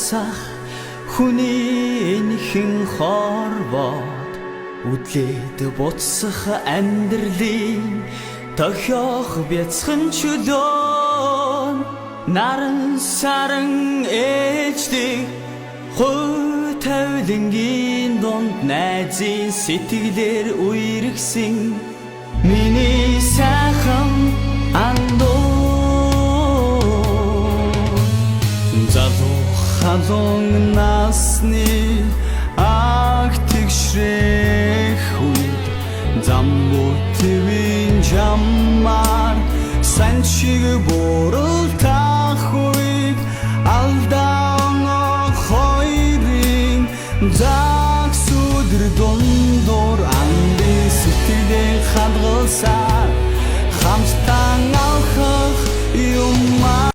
алсах хүний энхэн хорвоод үдлээд буцах амьдралын тохиох бяцхан чөлөө наран саран ээлждэг хой тавилангийн дунд найзын сэтгэлээр үерхсэн миний сайхан залуу халуун насны аг тэгшрэх үед замбуу твин жаммар санчиг буралтах үед алдаан хойрын загс өдөр дундуур андын сэтгэлээ хадгалсаар хамтан авах юмаа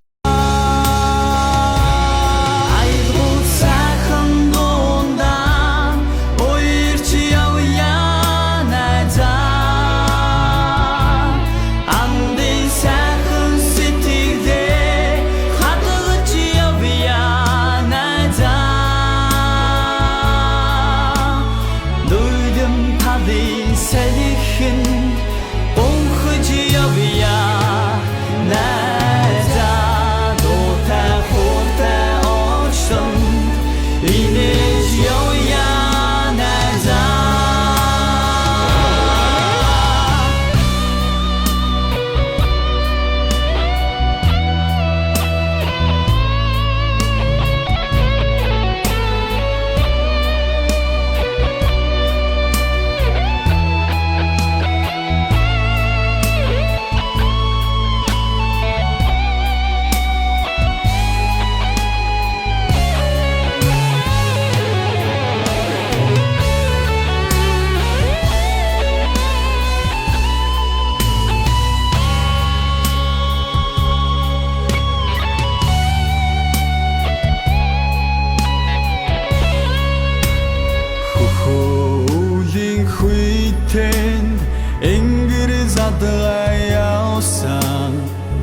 явсан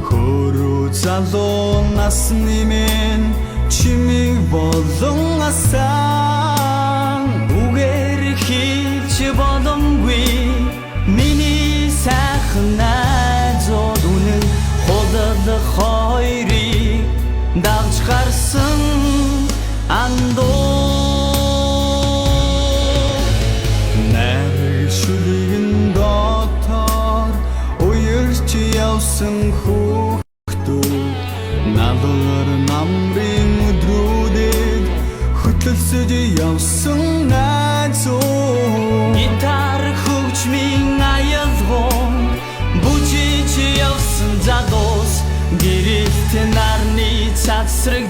хөрөө залуу насны минь чимиг болон асан үгээр хэлж боломгүй миний сайхан найзууд үнэн худал хоёрыг давж гарсан андуу явсан хүүхдүүд надад намрын өдрүүдэд хөтлөсөж явсан найзууд гитар хөгжмийн аялгон бүжиж явсан залуус гэрэлт нарны цацраг